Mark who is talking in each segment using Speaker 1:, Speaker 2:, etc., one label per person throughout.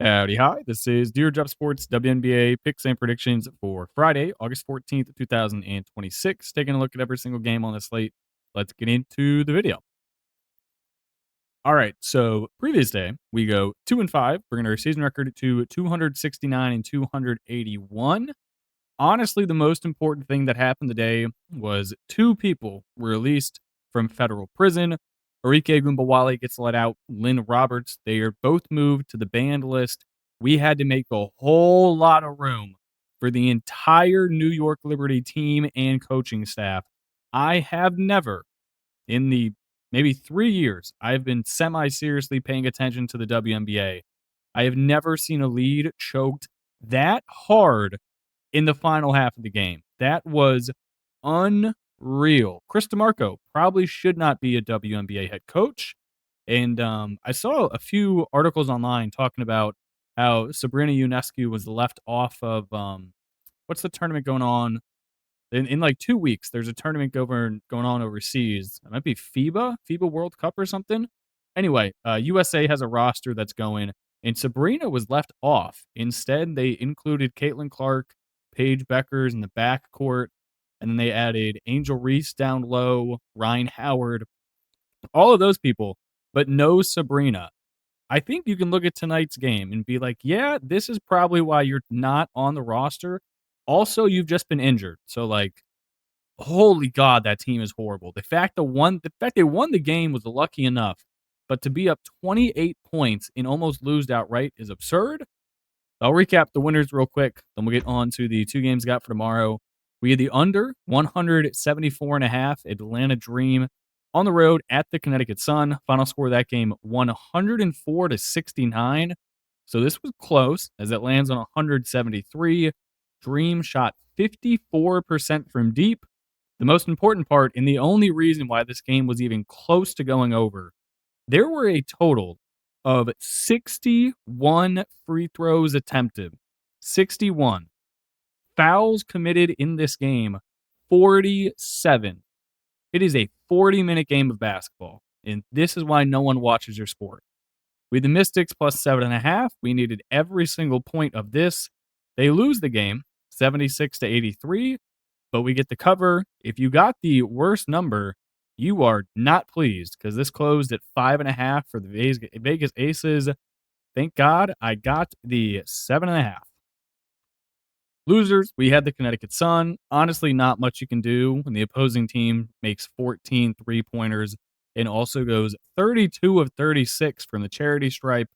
Speaker 1: Howdy, hi. This is Dear Job Sports WNBA Picks and Predictions for Friday, August 14th, 2026. Taking a look at every single game on the slate. Let's get into the video. All right, so previous day, we go 2 and 5, bringing our season record to 269 and 281. Honestly, the most important thing that happened today was two people were released from federal prison. Arike Gumbawale gets let out. Lynn Roberts, they are both moved to the banned list. We had to make a whole lot of room for the entire New York Liberty team and coaching staff. I have never, in the maybe 3 years, I've been semi seriously paying attention to the WNBA. I have never seen a lead choked that hard in the final half of the game. That was unreal. Chris DeMarco probably should not be a WNBA head coach. And I saw a few articles online talking about how Sabrina Ionescu was left off of what's the tournament going on in like 2 weeks. There's a tournament going on overseas. It might be FIBA World Cup or something. Anyway, USA has a roster that's going, and Sabrina was left off. Instead, they included Caitlin Clark, Paige Beckers in the backcourt, and then they added Angel Reese down low, Ryan Howard, all of those people, but no Sabrina. I think you can look at tonight's game and be like, yeah, this is probably why you're not on the roster. Also, you've just been injured. So like, holy God, that team is horrible. The fact they won the game was lucky enough, but to be up 28 points and almost lose outright is absurd. I'll recap the winners real quick, then we'll get on to the two games got for tomorrow. We had the under 174.5 Atlanta Dream on the road at the Connecticut Sun. Final score of that game 104-69. So this was close as it lands on 173. Dream shot 54% from deep. The most important part, and the only reason why this game was even close to going over, there were a total of 61 free throws attempted. 61. Fouls committed in this game, 47. It is a 40-minute game of basketball, and this is why no one watches your sport. With the Mystics plus 7.5, we needed every single point of this. They lose the game, 76-83, but we get the cover. If you got the worst number, you are not pleased because this closed at 5.5 for the Vegas Aces. Thank God I got the 7.5. Losers, we had the Connecticut Sun. Honestly, not much you can do when the opposing team makes 14 3-pointers and also goes 32 of 36 from the charity stripe.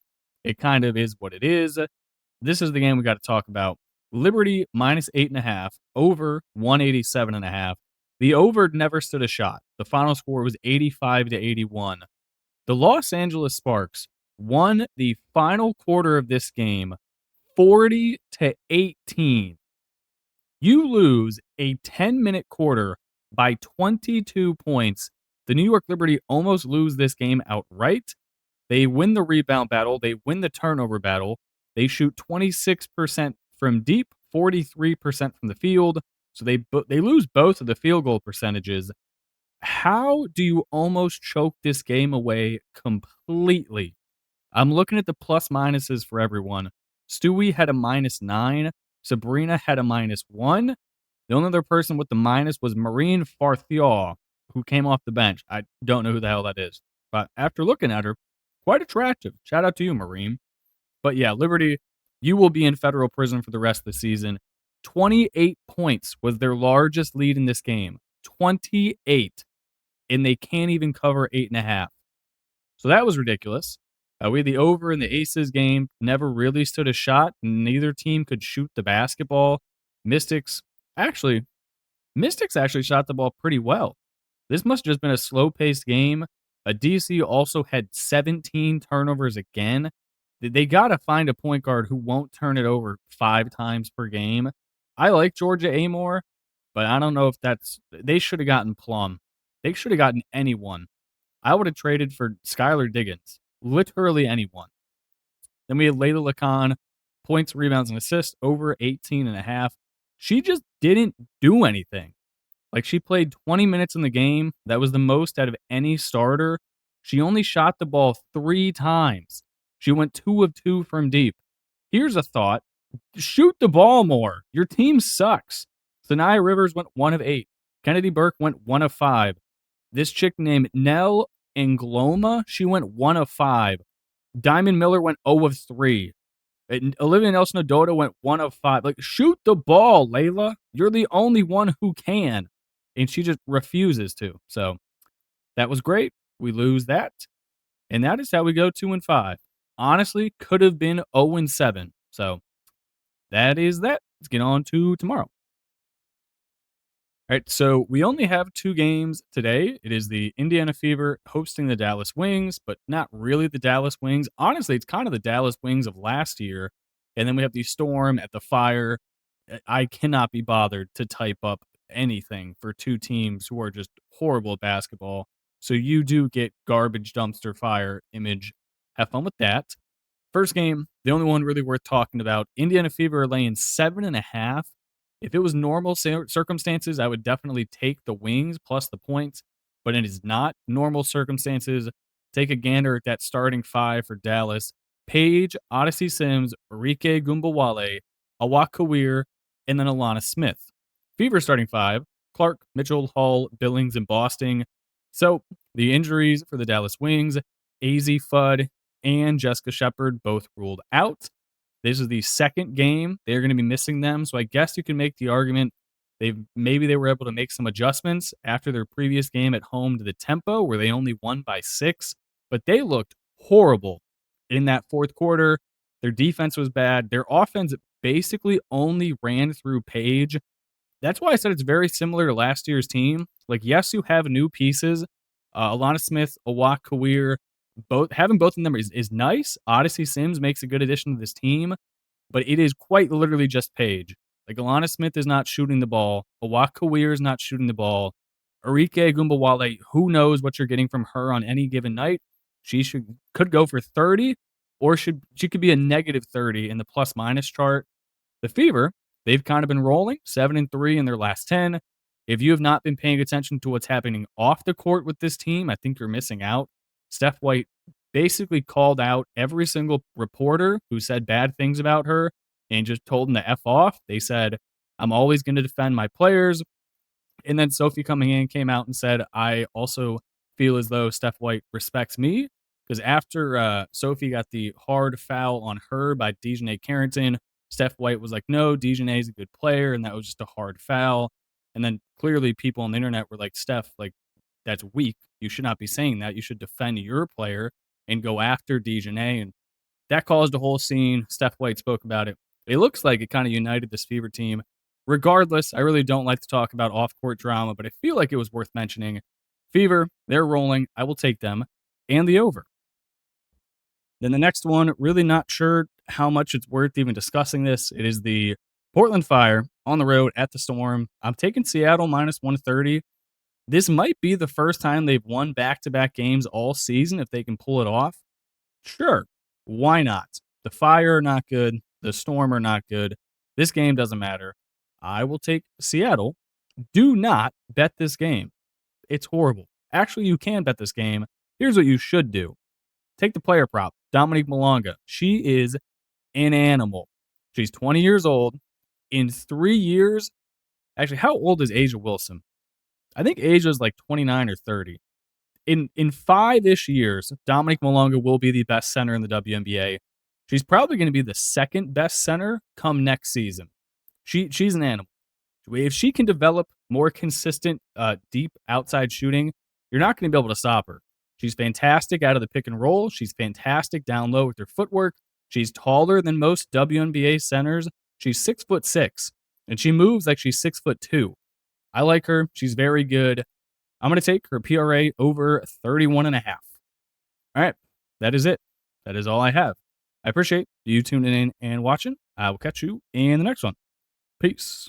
Speaker 1: It kind of is what it is. This is the game we got to talk about. Liberty minus 8.5, over 187.5. The over never stood a shot. The final score was 85-81. The Los Angeles Sparks won the final quarter of this game 40-18. You lose a 10-minute quarter by 22 points. The New York Liberty almost lose this game outright. They win the rebound battle. They win the turnover battle. They shoot 26% from deep, 43% from the field. So they lose both of the field goal percentages. How do you almost choke this game away completely? I'm looking at the plus minuses for everyone. Stewie had a -9. Sabrina had a -1. The only other person with the minus was Marine Farthiaw, who came off the bench. I don't know who the hell that is. But after looking at her, quite attractive. Shout out to you, Marine. But yeah, Liberty, you will be in federal prison for the rest of the season. 28 points was their largest lead in this game. 28. And they can't even cover 8.5. So that was ridiculous. We had the over in the Aces game. Never really stood a shot. Neither team could shoot the basketball. Mystics actually shot the ball pretty well. This must have just been a slow-paced game. DC also had 17 turnovers again. They got to find a point guard who won't turn it over 5 times per game. I like Georgia Amore, but I don't know if they should have gotten Plum. They should have gotten anyone. I would have traded for Skylar Diggins. Literally anyone. Then we had Layla Lacan, points, rebounds, and assists, over 18.5. She just didn't do anything. Like, she played 20 minutes in the game. That was the most out of any starter. She only shot the ball 3 times. She went 2 of 2 from deep. Here's a thought. Shoot the ball more. Your team sucks. Sanaya Rivers went 1 of 8. Kennedy Burke went 1 of 5. This chick named Nell Angloma, she went 1 of 5. Diamond Miller went 0 of 3. And Olivia Nelson-Ododa went 1 of 5. Like, shoot the ball, Layla. You're the only one who can. And she just refuses to. So that was great. We lose that. And that is how we go 2 and 5. Honestly, could have been 0 and 7. So that is that. Let's get on to tomorrow. All right, so we only have 2 games today. It is the Indiana Fever hosting the Dallas Wings, but not really the Dallas Wings. Honestly, it's kind of the Dallas Wings of last year. And then we have the Storm at the Fire. I cannot be bothered to type up anything for 2 teams who are just horrible at basketball. So you do get garbage dumpster fire image. Have fun with that. First game, the only one really worth talking about. Indiana Fever are laying 7.5. If it was normal circumstances, I would definitely take the Wings plus the points, but it is not normal circumstances. Take a gander at that starting 5 for Dallas. Paige, Odyssey Sims, Enrique Gumbawale, Awak Kawir, and then Alana Smith. Fever starting 5, Clark, Mitchell, Hall, Billings, and Boston. So the injuries for the Dallas Wings, AZ Fudd and Jessica Shepard both ruled out. This is the second game. They're going to be missing them. So I guess you can make the argument maybe they were able to make some adjustments after their previous game at home to the Tempo, where they only won by 6. But they looked horrible in that fourth quarter. Their defense was bad. Their offense basically only ran through Paige. That's why I said it's very similar to last year's team. Like, yes, you have new pieces. Alana Smith, Awak Kawir, having both of them is nice. Odyssey Sims makes a good addition to this team, but it is quite literally just Paige. Like, Alana Smith is not shooting the ball. Awak Kawir is not shooting the ball. Enrique Gumbawale, who knows what you're getting from her on any given night? She could go for 30, or she could be a negative 30 in the plus minus chart. The Fever, they've kind of been rolling 7-3 in their last 10. If you have not been paying attention to what's happening off the court with this team, I think you're missing out. Steph White basically called out every single reporter who said bad things about her and just told them to F off. They said, I'm always going to defend my players. And then Sophie coming in came out and said, I also feel as though Steph White respects me. Because after Sophie got the hard foul on her by Dejanay Carrington, Steph White was like, no, Dejanay is a good player, and that was just a hard foul. And then clearly people on the internet were like, Steph, like, that's weak. You should not be saying that. You should defend your player and go after Dejanay. And that caused a whole scene. Steph White spoke about it. It looks like it kind of united this Fever team. Regardless, I really don't like to talk about off-court drama, but I feel like it was worth mentioning. Fever, they're rolling. I will take them. And the over. Then the next one, really not sure how much it's worth even discussing this. It is the Portland Fire on the road at the Storm. I'm taking Seattle minus 130. This might be the first time they've won back-to-back games all season if they can pull it off. Sure, why not? The Fire are not good. The Storm are not good. This game doesn't matter. I will take Seattle. Do not bet this game. It's horrible. Actually, you can bet this game. Here's what you should do. Take the player prop, Dominique Malonga. She is an animal. She's 20 years old. In 3 years, actually, how old is Asia Wilson? I think Asia's like 29 or 30. In 5-ish years, Dominique Malonga will be the best center in the WNBA. She's probably going to be the second best center come next season. She's an animal. If she can develop more consistent, deep outside shooting, you're not going to be able to stop her. She's fantastic out of the pick and roll. She's fantastic down low with her footwork. She's taller than most WNBA centers. She's 6'6", and she moves like she's 6'2". I like her. She's very good. I'm going to take her PRA over 31.5. All right, that is it. That is all I have. I appreciate you tuning in and watching. I will catch you in the next one. Peace.